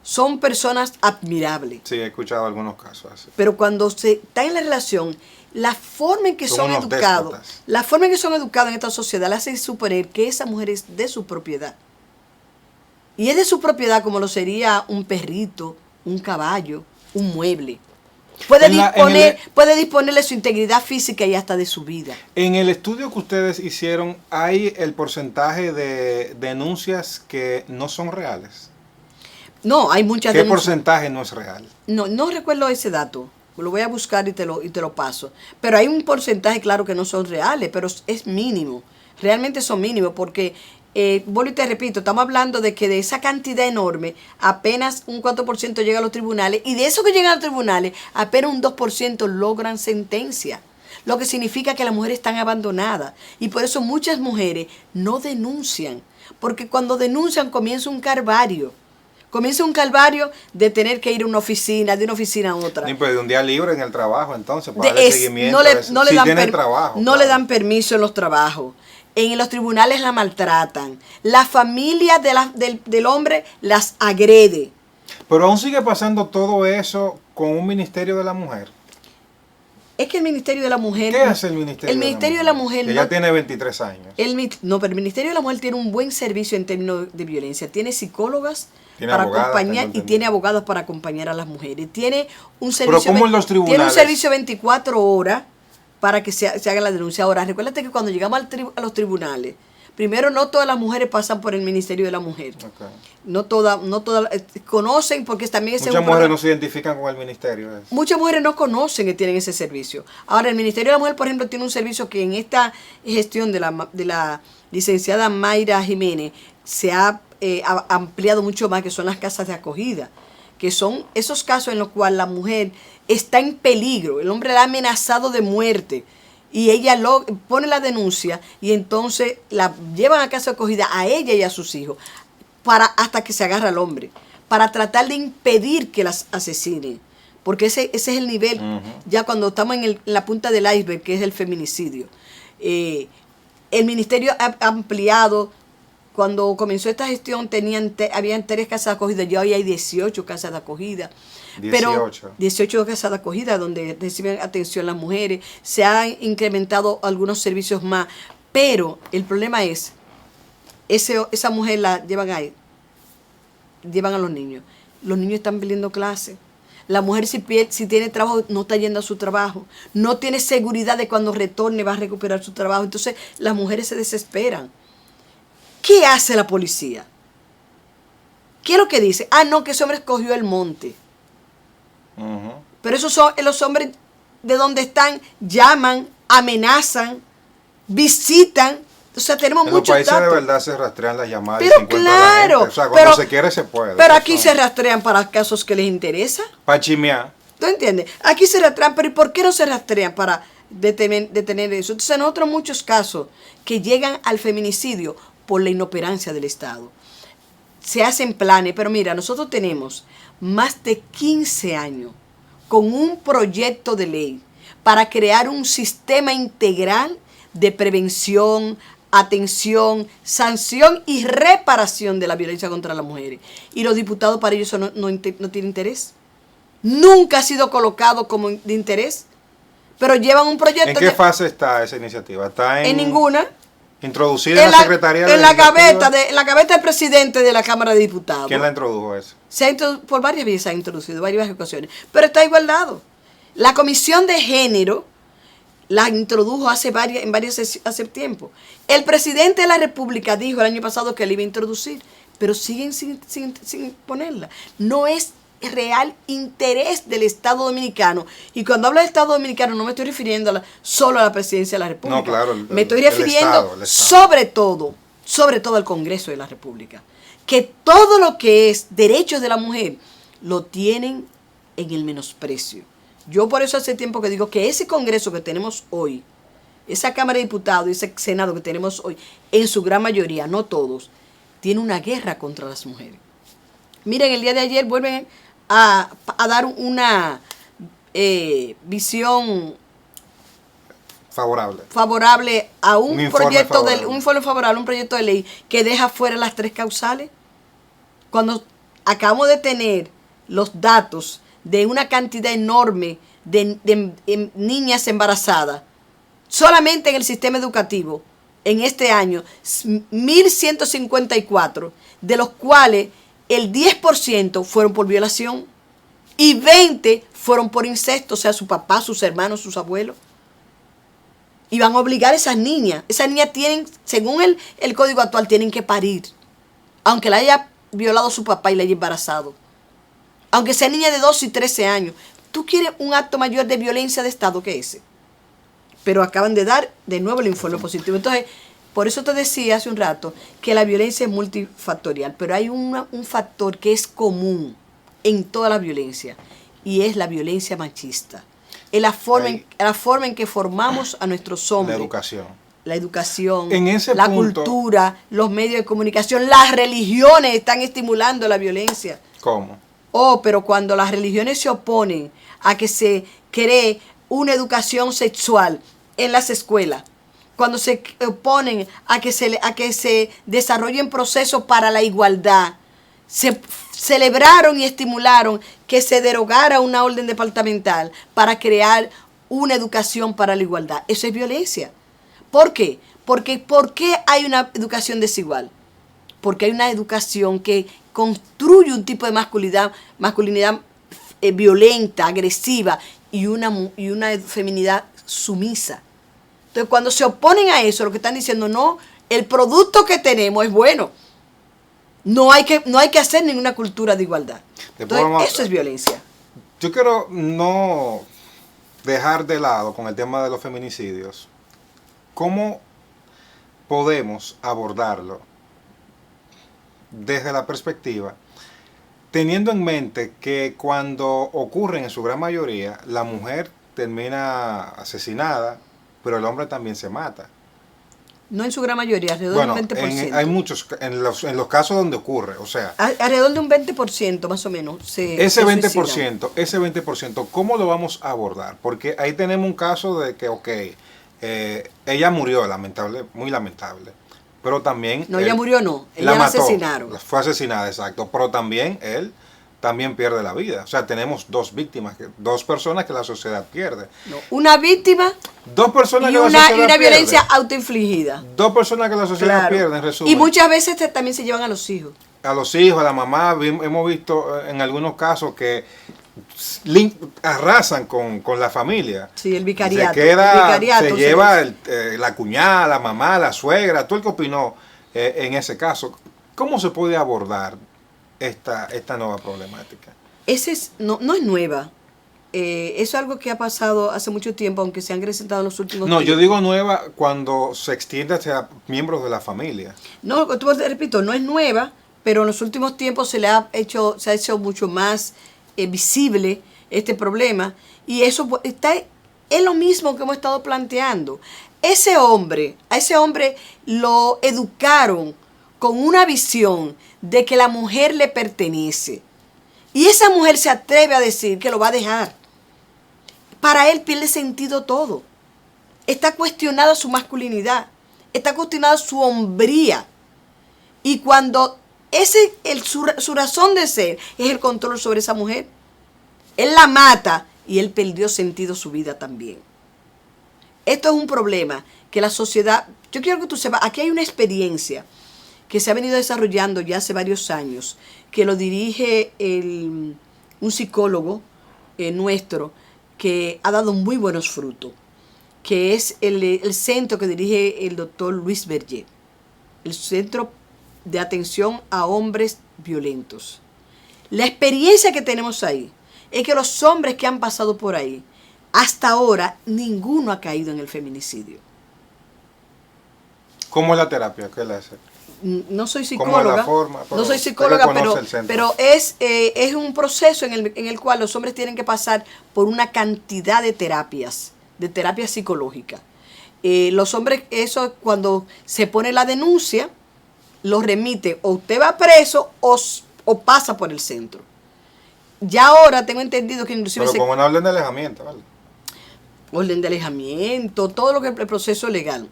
son personas admirables. Sí, he escuchado algunos casos así. Pero cuando se está en la relación, la forma en que son unos educados, déspotas. la forma en que son educados en esta sociedad le hace suponer que esa mujer es de su propiedad. Y es de su propiedad como lo sería un perrito, un caballo, un mueble. Puede disponerle su integridad física y hasta de su vida. En el estudio que ustedes hicieron, ¿hay el porcentaje de denuncias que no son reales? No, hay muchas ¿Qué denuncias. porcentaje no es real? No recuerdo ese dato. Lo voy a buscar y te lo paso. Pero hay un porcentaje, claro, que no son reales, pero es mínimo. Realmente son mínimos porque, vuelvo y te repito, estamos hablando de que de esa cantidad enorme, apenas un 4% llega a los tribunales y de eso que llegan a los tribunales, apenas un 2% logran sentencia. Lo que significa que las mujeres están abandonadas. Y por eso muchas mujeres no denuncian. Porque cuando denuncian comienza un calvario. Comienza un calvario de tener que ir a una oficina, de una oficina a otra. Ni pues de un día libre en el trabajo, entonces, para darle seguimiento. No le dan permiso en los trabajos. En los tribunales la maltratan. La familia del hombre las agrede. Pero aún sigue pasando todo eso con un Ministerio de la Mujer. Es que el Ministerio de la Mujer... ¿Qué hace el Ministerio de la Mujer? El Ministerio de la Mujer... Que ya tiene 23 años. No, pero el Ministerio de la Mujer tiene un buen servicio en términos de violencia. Tiene psicólogas tiene para abogadas, acompañar y tiene abogados para acompañar a las mujeres. Tiene un Pero servicio... ¿cómo en los tribunales? Tiene un servicio 24 horas para que se haga la denuncia. Ahora, recuérdate que cuando llegamos a los tribunales, primero, no todas las mujeres pasan por el Ministerio de la Mujer. Okay. No todas conocen, porque también muchas mujeres no se identifican con el ministerio. Muchas mujeres no conocen que tienen ese servicio. Ahora, el Ministerio de la Mujer, por ejemplo, tiene un servicio que en esta gestión de la licenciada Mayra Jiménez se ha ampliado mucho más, que son las casas de acogida, que son esos casos en los cuales la mujer está en peligro, el hombre la ha amenazado de muerte, y ella pone la denuncia y entonces la llevan a casa de acogida a ella y a sus hijos hasta que se agarra al hombre, para tratar de impedir que las asesinen, porque ese es el nivel. Ya cuando estamos en la punta del iceberg, que es el feminicidio. El ministerio ha ampliado. Cuando comenzó esta gestión habían 3 casas de acogida, ya hoy hay 18 casas de acogida. 18 casas de acogida donde reciben atención las mujeres. Se han incrementado algunos servicios más, pero el problema es, esa mujer la llevan ahí, llevan a los niños. Los niños están perdiendo clases. La mujer si tiene trabajo no está yendo a su trabajo. No tiene seguridad de cuando retorne va a recuperar su trabajo. Entonces las mujeres se desesperan. ¿Qué hace la policía? ¿Qué es lo que dice? No, que ese hombre escogió el monte. Pero esos son los hombres de donde están, llaman, amenazan, visitan. O sea, tenemos muchos datos. En los países de verdad se rastrean las llamadas. Pero claro. O sea, cuando se quiere se puede. Pero aquí se rastrean para casos que les interesa. Para chimear. ¿Tú entiendes? Aquí se rastrean, pero ¿y por qué no se rastrean para detener eso? Entonces, nosotros muchos casos que llegan al feminicidio por la inoperancia del Estado. Se hacen planes, pero mira, nosotros tenemos más de 15 años con un proyecto de ley para crear un sistema integral de prevención, atención, sanción y reparación de la violencia contra las mujeres. Y los diputados para ellos eso no tienen interés. Nunca ha sido colocado como de interés, pero llevan un proyecto. ¿En qué fase está esa iniciativa? ¿Está en ninguna? Introducida en la Secretaría en la gaveta del presidente de la Cámara de Diputados. ¿Quién la introdujo eso? Por varias veces se ha introducido, varias ocasiones, pero está igualdado. La Comisión de Género la introdujo hace tiempo. El presidente de la República dijo el año pasado que la iba a introducir, pero siguen sin ponerla. No es real interés del Estado Dominicano. Y cuando hablo del Estado Dominicano no me estoy refiriendo solo a la presidencia de la República. No, claro. Me estoy refiriendo el Estado. sobre todo al Congreso de la República. Que todo lo que es derechos de la mujer lo tienen en el menosprecio. Yo por eso hace tiempo que digo que ese Congreso que tenemos hoy, esa Cámara de Diputados y ese Senado que tenemos hoy, en su gran mayoría, no todos, tiene una guerra contra las mujeres. Miren, el día de ayer vuelven a dar una visión favorable a un informe favorable, un proyecto de ley que deja fuera las 3 causales. Cuando acabamos de tener los datos de una cantidad enorme de niñas embarazadas, solamente en el sistema educativo, en este año, 1.154, de los cuales el 10% fueron por violación y 20 fueron por incesto, o sea, su papá, sus hermanos, sus abuelos. Y van a obligar a esas niñas. Esas niñas tienen, según el código actual, tienen que parir, aunque la haya violado su papá y la haya embarazado. Aunque sea niña de 12 y 13 años. ¿Tú quieres un acto mayor de violencia de Estado que ese? Pero acaban de dar de nuevo el informe positivo. Entonces, por eso te decía hace un rato que la violencia es multifactorial, pero hay un factor que es común en toda la violencia, y es la violencia machista. Es la forma en que formamos a nuestros hombres. La educación, la cultura, los medios de comunicación, las religiones están estimulando la violencia. ¿Cómo? Pero cuando las religiones se oponen a que se cree una educación sexual en las escuelas, cuando se oponen a que se desarrollen procesos para la igualdad, se celebraron y estimularon que se derogara una orden departamental para crear una educación para la igualdad. Eso es violencia. ¿Por qué? Porque ¿por qué hay una educación desigual? Porque hay una educación que construye un tipo de masculinidad violenta, agresiva y una feminidad sumisa. Entonces, cuando se oponen a eso, lo que están diciendo, no, el producto que tenemos es bueno. No hay que hacer ninguna cultura de igualdad. Entonces, eso es violencia. Yo quiero no dejar de lado con el tema de los feminicidios. ¿Cómo podemos abordarlo desde la perspectiva, teniendo en mente que cuando ocurren en su gran mayoría, la mujer termina asesinada, pero el hombre también se mata? No en su gran mayoría, alrededor de un 20%. Hay muchos, en los casos donde ocurre, o sea... Alrededor de un 20% más o menos. Ese 20%, ¿cómo lo vamos a abordar? Porque ahí tenemos un caso de que, ella murió, muy lamentable, pero también... No, ella murió no, ella la mató, asesinaron. Fue asesinada, exacto, pero también él pierde la vida. O sea, tenemos 2 víctimas, 2 personas que la sociedad pierde. No, una víctima 2 personas y que la sociedad pierde. Y una violencia autoinfligida. 2 personas que la sociedad pierde, en resumen. Y muchas veces también se llevan a los hijos. A los hijos, a la mamá. Hemos visto en algunos casos que arrasan con la familia. Sí, el vicariato. Se lleva la cuñada, la mamá, la suegra, todo el que opinó en ese caso. ¿Cómo se puede abordar esta nueva problemática? No es nueva. Eso es algo que ha pasado hace mucho tiempo, aunque se han acrecentado en los últimos tiempos. No, yo digo nueva cuando se extiende hacia miembros de la familia. No, te repito, no es nueva, pero en los últimos tiempos se ha hecho mucho más visible este problema, y eso es lo mismo que hemos estado planteando. A ese hombre lo educaron con una visión de que la mujer le pertenece, y esa mujer se atreve a decir que lo va a dejar. Para él pierde sentido todo. Está cuestionada su masculinidad, está cuestionada su hombría, y cuando su razón de ser es el control sobre esa mujer, él la mata y él perdió sentido su vida también. Esto es un problema que la sociedad, yo quiero que tú sepas, aquí hay una experiencia que se ha venido desarrollando ya hace varios años, que lo dirige un psicólogo nuestro, que ha dado muy buenos frutos, que es el centro que dirige el doctor Luis Berger, el Centro de Atención a Hombres Violentos. La experiencia que tenemos ahí es que los hombres que han pasado por ahí, hasta ahora, ninguno ha caído en el feminicidio. ¿Cómo es la terapia? ¿Qué le hace? No soy ¿Cómo es la psicóloga, forma? no soy usted psicóloga, que conoce el centro. pero es un proceso en el cual los hombres tienen que pasar por una cantidad de terapias psicológicas. Los hombres, eso cuando se pone la denuncia, los remite, o usted va preso o pasa por el centro. Ya ahora tengo entendido que inclusive... Pero como una orden de alejamiento, ¿vale? Orden de alejamiento, todo lo que el proceso legal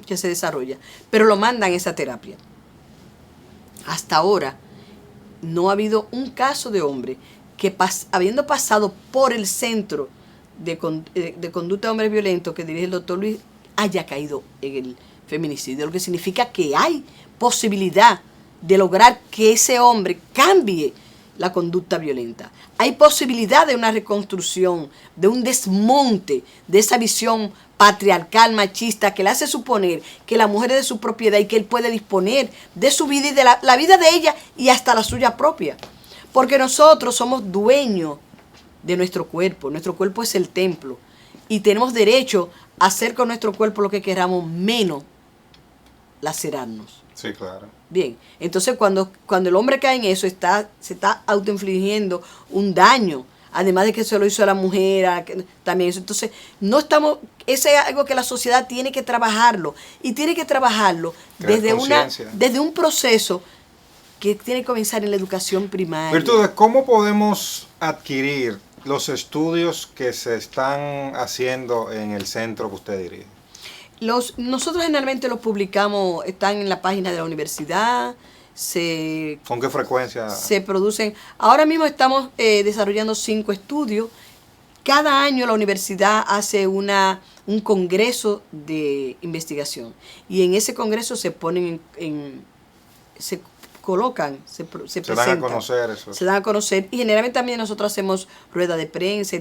que se desarrolla, pero lo mandan a esa terapia. Hasta ahora no ha habido un caso de hombre que habiendo pasado por el centro de conducta de hombres violentos que dirige el doctor Luis, haya caído en el feminicidio, lo que significa que hay posibilidad de lograr que ese hombre cambie la conducta violenta. Hay posibilidad de una reconstrucción, de un desmonte de esa visión patriarcal, machista, que le hace suponer que la mujer es de su propiedad y que él puede disponer de su vida y de la vida de ella y hasta la suya propia. Porque nosotros somos dueños de nuestro cuerpo es el templo y tenemos derecho a hacer con nuestro cuerpo lo que queramos, menos lacerarnos. Sí, claro. Bien, entonces cuando el hombre cae en eso, se está autoinfligiendo un daño, además de que se lo hizo a la mujer, también eso. Entonces, ese es algo que la sociedad tiene que trabajarlo, y tiene que trabajarlo desde un proceso que tiene que comenzar en la educación primaria. Virtudes, ¿cómo podemos adquirir los estudios que se están haciendo en el centro que usted dirige? Nosotros generalmente los publicamos, están en la página de la universidad. ¿Con qué frecuencia? Se producen. Ahora mismo estamos desarrollando 5 estudios. Cada año la universidad hace un congreso de investigación. Y en ese congreso se ponen se colocan, se presentan. Dan a conocer eso. Se dan a conocer. Y generalmente también nosotros hacemos rueda de prensa,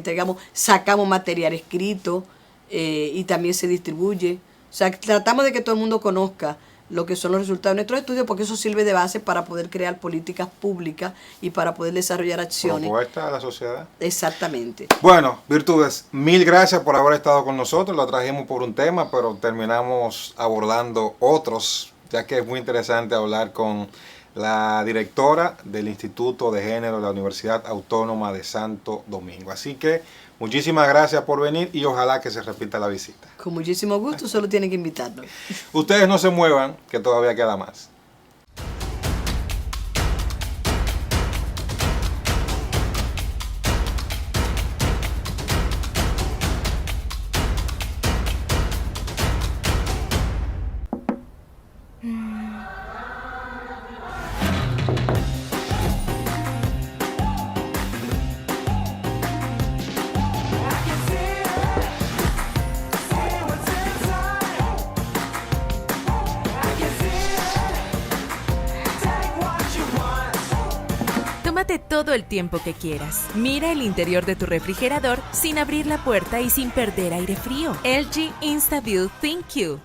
sacamos material escrito y también se distribuye. O sea, tratamos de que todo el mundo conozca lo que son los resultados de nuestros estudios, porque eso sirve de base para poder crear políticas públicas y para poder desarrollar acciones. Propuesta a la sociedad. Exactamente. Bueno, Virtudes, mil gracias por haber estado con nosotros. Lo trajimos por un tema, pero terminamos abordando otros, ya que es muy interesante hablar con la directora del Instituto de Género de la Universidad Autónoma de Santo Domingo. Así que muchísimas gracias por venir y ojalá que se repita la visita. Con muchísimo gusto, solo tienen que invitarnos. Ustedes no se muevan, que todavía queda más. Tómate todo el tiempo que quieras. Mira el interior de tu refrigerador sin abrir la puerta y sin perder aire frío. LG InstaView ThinQ.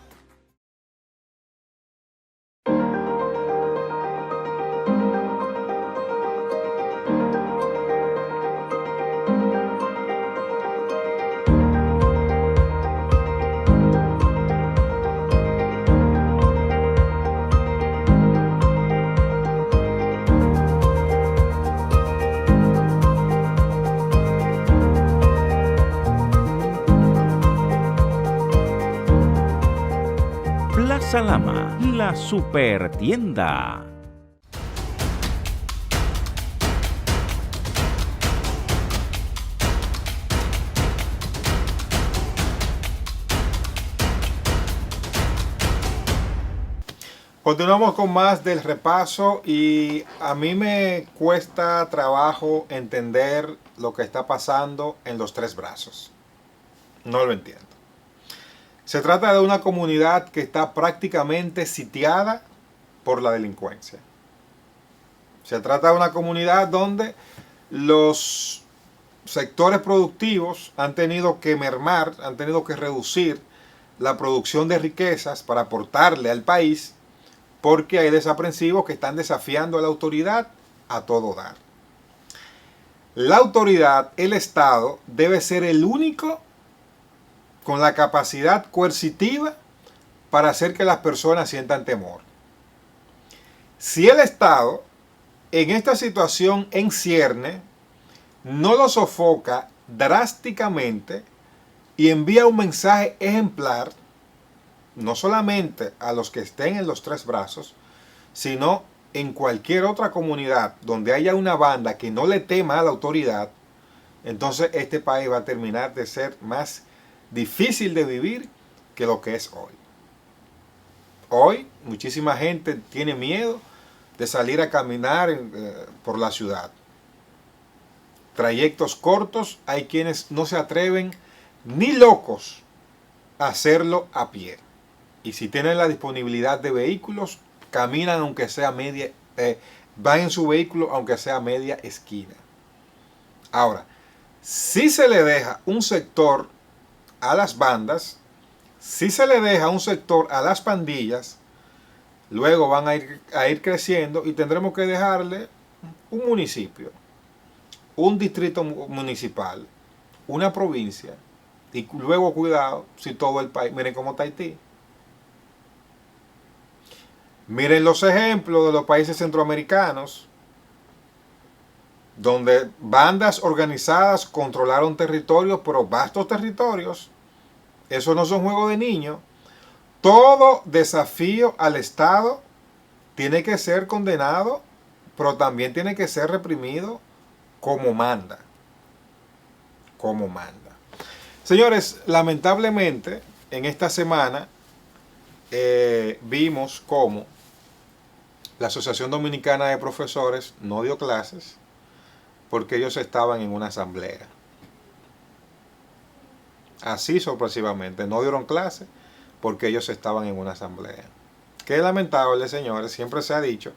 Plaza Lama, la super tienda. Continuamos con más del repaso y a mí me cuesta trabajo entender lo que está pasando en los 3 brazos. No lo entiendo. Se trata de una comunidad que está prácticamente sitiada por la delincuencia. Se trata de una comunidad donde los sectores productivos han tenido que mermar, han tenido que reducir la producción de riquezas para aportarle al país, porque hay desaprensivos que están desafiando a la autoridad a todo dar. La autoridad, el Estado, debe ser el único con la capacidad coercitiva para hacer que las personas sientan temor. Si el Estado en esta situación en cierne no lo sofoca drásticamente y envía un mensaje ejemplar, no solamente a los que estén en los Tres Brazos, sino en cualquier otra comunidad donde haya una banda que no le tema a la autoridad, entonces este país va a terminar de ser más difícil de vivir que lo que es hoy. Hoy muchísima gente tiene miedo de salir a caminar por la ciudad. Trayectos cortos, hay quienes no se atreven ni locos a hacerlo a pie. Y si tienen la disponibilidad de vehículos, caminan aunque sea van en su vehículo aunque sea media esquina. Ahora, si se le deja un sector a las bandas, si se le deja un sector a las pandillas, luego van a ir creciendo y tendremos que dejarle un municipio, un distrito municipal, una provincia, y luego cuidado si todo el país, miren cómo está Haití. Miren los ejemplos de los países centroamericanos, donde bandas organizadas controlaron territorios, pero vastos territorios. Eso no son juegos de niños. Todo desafío al Estado tiene que ser condenado, pero también tiene que ser reprimido como manda. Como manda. Señores, lamentablemente, en esta semana vimos cómo la Asociación Dominicana de Profesores no dio clases porque ellos estaban en una asamblea. Así sorpresivamente, no dieron clases porque ellos estaban en una asamblea. Qué lamentable, señores, siempre se ha dicho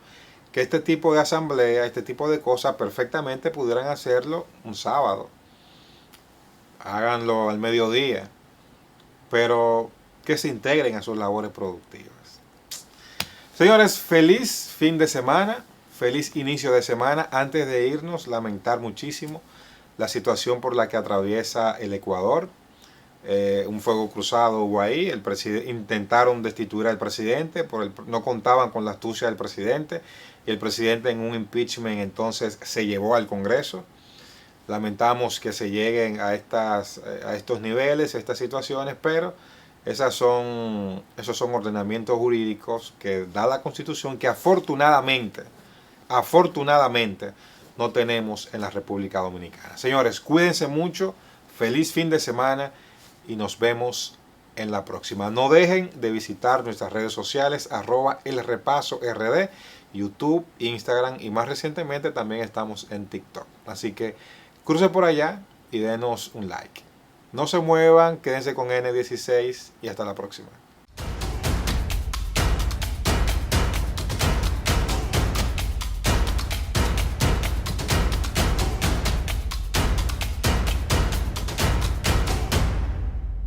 que este tipo de asamblea, este tipo de cosas perfectamente pudieran hacerlo un sábado. Háganlo al mediodía, pero que se integren a sus labores productivas. Señores, feliz fin de semana, feliz inicio de semana. Antes de irnos, lamentar muchísimo la situación por la que atraviesa el Ecuador. Un fuego cruzado hubo ahí, intentaron destituir al presidente, no contaban con la astucia del presidente, y el presidente en un impeachment entonces se llevó al Congreso. Lamentamos que se lleguen a estos niveles, a estas situaciones, pero esos son ordenamientos jurídicos que da la Constitución, que afortunadamente no tenemos en la República Dominicana. Señores, cuídense mucho, feliz fin de semana y nos vemos en la próxima. No dejen de visitar nuestras redes sociales, @elrepasord, YouTube, Instagram y más recientemente también estamos en TikTok. Así que cruce por allá y denos un like. No se muevan, quédense con N16 y hasta la próxima.